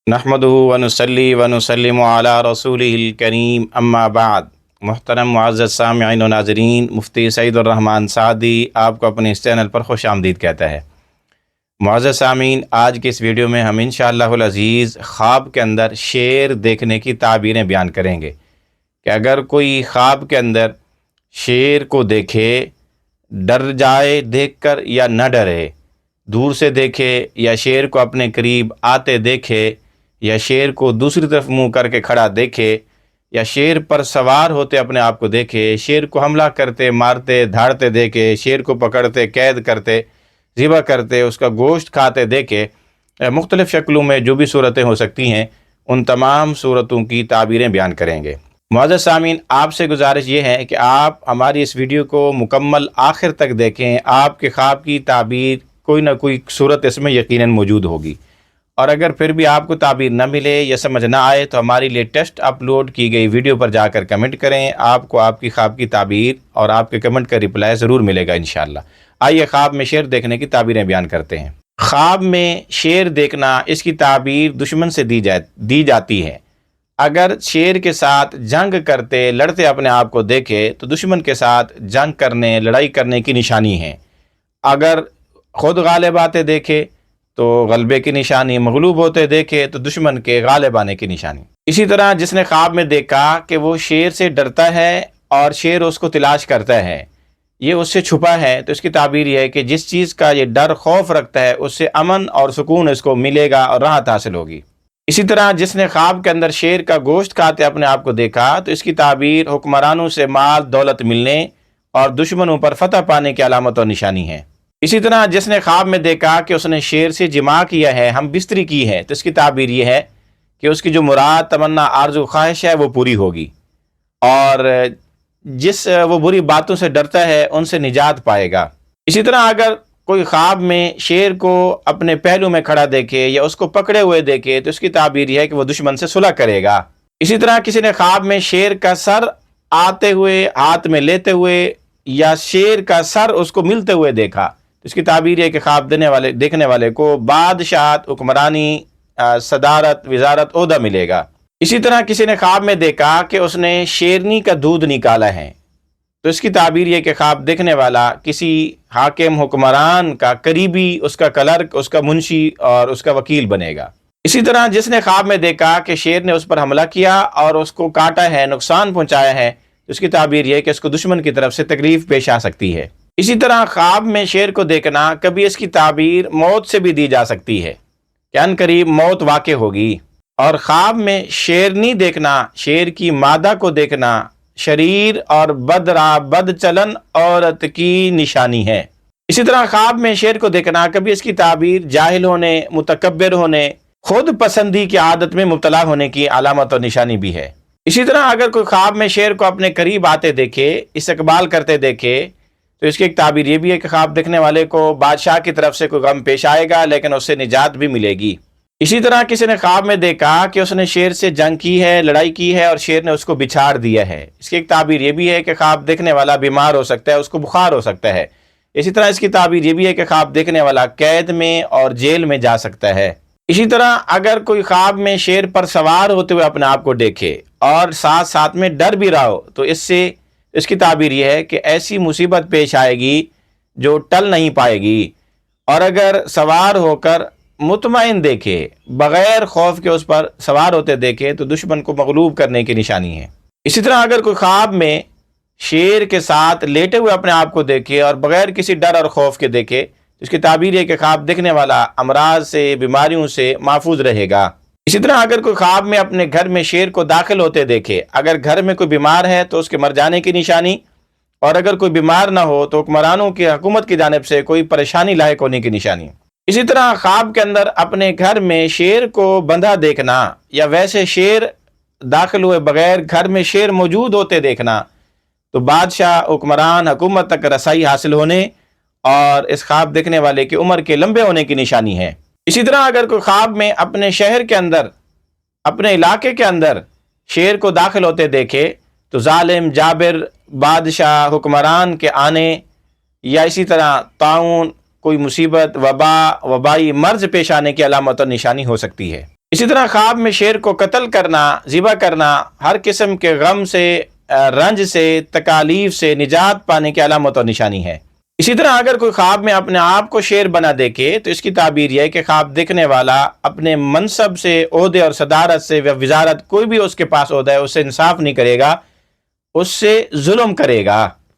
نحمدہ ونصلی ونسلم علی رسولہ الکریم اما بعد۔ محترم معزز سامعین و ناظرین، مفتی سعید الرحمن سعدی آپ کو اپنے اس چینل پر خوش آمدید کہتا ہے۔ معزز سامعین، آج کے اس ویڈیو میں ہم انشاءاللہ العزیز خواب کے اندر شیر دیکھنے کی تعبیریں بیان کریں گے کہ اگر کوئی خواب کے اندر شیر کو دیکھے، ڈر جائے دیکھ کر یا نہ ڈرے، دور سے دیکھے یا شیر کو اپنے قریب آتے دیکھے، یا شیر کو دوسری طرف منہ کر کے کھڑا دیکھے، یا شیر پر سوار ہوتے اپنے آپ کو دیکھے، شیر کو حملہ کرتے مارتے دھاڑتے دیکھے، شیر کو پکڑتے قید کرتے ذبح کرتے اس کا گوشت کھاتے دیکھے، مختلف شکلوں میں جو بھی صورتیں ہو سکتی ہیں ان تمام صورتوں کی تعبیریں بیان کریں گے۔ معزز سامعین، آپ سے گزارش یہ ہے کہ آپ ہماری اس ویڈیو کو مکمل آخر تک دیکھیں۔ آپ کے خواب کی تعبیر کوئی نہ کوئی صورت اس میں یقیناً موجود ہوگی، اور اگر پھر بھی آپ کو تعبیر نہ ملے یا سمجھ نہ آئے تو ہماری لیٹسٹ اپلوڈ کی گئی ویڈیو پر جا کر کمنٹ کریں، آپ کو آپ کی خواب کی تعبیر اور آپ کے کمنٹ کا رپلائی ضرور ملے گا انشاءاللہ۔ آئیے خواب میں شیر دیکھنے کی تعبیریں بیان کرتے ہیں۔ خواب میں شیر دیکھنا، اس کی تعبیر دشمن سے دی جاتی ہے۔ اگر شیر کے ساتھ جنگ کرتے لڑتے اپنے آپ کو دیکھے تو دشمن کے ساتھ جنگ کرنے لڑائی کرنے کی نشانی ہے۔ اگر خود غالب آتے دیکھے تو غلبے کی نشانی، مغلوب ہوتے دیکھے تو دشمن کے غالب آنے کی نشانی۔ اسی طرح جس نے خواب میں دیکھا کہ وہ شیر سے ڈرتا ہے اور شیر اس کو تلاش کرتا ہے، یہ اس سے چھپا ہے، تو اس کی تعبیر یہ ہے کہ جس چیز کا یہ ڈر خوف رکھتا ہے اس سے امن اور سکون اس کو ملے گا اور راحت حاصل ہوگی۔ اسی طرح جس نے خواب کے اندر شیر کا گوشت کھاتے اپنے آپ کو دیکھا تو اس کی تعبیر حکمرانوں سے مال دولت ملنے اور دشمنوں پر فتح پانے کی علامت اور نشانی ہے۔ اسی طرح جس نے خواب میں دیکھا کہ اس نے شیر سے جماع کیا ہے، ہم بستری کی ہے، تو اس کی تعبیر یہ ہے کہ اس کی جو مراد تمنا آرزو خواہش ہے وہ پوری ہوگی، اور جس وہ بری باتوں سے ڈرتا ہے ان سے نجات پائے گا۔ اسی طرح اگر کوئی خواب میں شیر کو اپنے پہلو میں کھڑا دیکھے یا اس کو پکڑے ہوئے دیکھے تو اس کی تعبیر یہ ہے کہ وہ دشمن سے صلح کرے گا۔ اسی طرح کسی نے خواب میں شیر کا سر آتے ہوئے ہاتھ میں لیتے ہوئے یا شیر کا سر اس کو ملتے ہوئے دیکھا، اس کی تعبیر ہے کہ خواب دیکھنے والے کو بادشاہت، حکمرانی، صدارت، وزارت، عہدہ ملے گا۔ اسی طرح کسی نے خواب میں دیکھا کہ اس نے شیرنی کا دودھ نکالا ہے، تو اس کی تعبیر یہ کہ خواب دیکھنے والا کسی حاکم حکمران کا قریبی، اس کا کلرک، اس کا منشی اور اس کا وکیل بنے گا۔ اسی طرح جس نے خواب میں دیکھا کہ شیر نے اس پر حملہ کیا اور اس کو کاٹا ہے، نقصان پہنچایا ہے، تو اس کی تعبیر یہ کہ اس کو دشمن کی طرف سے تکلیف پیش آ سکتی ہے۔ اسی طرح خواب میں شیر کو دیکھنا، کبھی اس کی تعبیر موت سے بھی دی جا سکتی ہے کہ ان قریب موت واقع ہوگی۔ اور خواب میں شیرنی دیکھنا، شیر کی مادہ کو دیکھنا، شریر اور بد چلن عورت کی نشانی ہے۔ اسی طرح خواب میں شیر کو دیکھنا، کبھی اس کی تعبیر جاہل ہونے، متکبر ہونے، خود پسندی کی عادت میں مبتلا ہونے کی علامت اور نشانی بھی ہے۔ اسی طرح اگر کوئی خواب میں شیر کو اپنے قریب آتے دیکھے، استقبال کرتے دیکھے، تو اس کی ایک تعبیر یہ بھی ہے کہ خواب دیکھنے والے کو بادشاہ کی طرف سے کوئی غم پیش آئے گا لیکن اس سے نجات بھی ملے گی۔ اسی طرح کسی نے خواب میں دیکھا کہ اس نے شیر سے جنگ کی ہے، لڑائی کی ہے اور شیر نے اس کو بچھاڑ دیا ہے، اس کی ایک تعبیر یہ بھی ہے کہ خواب دیکھنے والا بیمار ہو سکتا ہے، اس کو بخار ہو سکتا ہے۔ اسی طرح اس کی تعبیر یہ بھی ہے کہ خواب دیکھنے والا قید میں اور جیل میں جا سکتا ہے۔ اسی طرح اگر کوئی خواب میں شیر پر سوار ہوتے ہوئے اپنے آپ کو دیکھے اور ساتھ ساتھ میں ڈر بھی رہا ہو تو اس کی تعبیر یہ ہے کہ ایسی مصیبت پیش آئے گی جو ٹل نہیں پائے گی، اور اگر سوار ہو کر مطمئن دیکھے، بغیر خوف کے اس پر سوار ہوتے دیکھے تو دشمن کو مغلوب کرنے کی نشانی ہے۔ اسی طرح اگر کوئی خواب میں شیر کے ساتھ لیٹے ہوئے اپنے آپ کو دیکھے اور بغیر کسی ڈر اور خوف کے دیکھے تو اس کی تعبیر ہے کہ خواب دیکھنے والا امراض سے، بیماریوں سے محفوظ رہے گا۔ اسی طرح اگر کوئی خواب میں اپنے گھر میں شیر کو داخل ہوتے دیکھے، اگر گھر میں کوئی بیمار ہے تو اس کے مر جانے کی نشانی، اور اگر کوئی بیمار نہ ہو تو حکمرانوں کی حکومت کی جانب سے کوئی پریشانی لاحق ہونے کی نشانی۔ اسی طرح خواب کے اندر اپنے گھر میں شیر کو بندھا دیکھنا یا ویسے شیر داخل ہوئے بغیر گھر میں شیر موجود ہوتے دیکھنا تو بادشاہ، حکمران، حکومت تک رسائی حاصل ہونے اور اس خواب دیکھنے والے کی عمر کے لمبے ہونے کی نشانی ہے۔ اسی طرح اگر کوئی خواب میں اپنے شہر کے اندر، اپنے علاقے کے اندر شیر کو داخل ہوتے دیکھے تو ظالم، جابر، بادشاہ، حکمران کے آنے یا اسی طرح طاعون، کوئی مصیبت، وبائی مرض پیش آنے کی علامت اور نشانی ہو سکتی ہے۔ اسی طرح خواب میں شیر کو قتل کرنا، ذبح کرنا ہر قسم کے غم سے، رنج سے، تکالیف سے نجات پانے کی علامت اور نشانی ہے۔ اسی طرح اگر کوئی خواب میں اپنے آپ کو شیر بنا دیکھے تو اس کی تعبیر یہ ہے کہ خواب دیکھنے والا اپنے منصب سے، عہدے اور صدارت سے، وزارت کوئی بھی اس کے پاس عہدہ ہے، اس سے انصاف نہیں کرے گا، اس سے ظلم کرے گا۔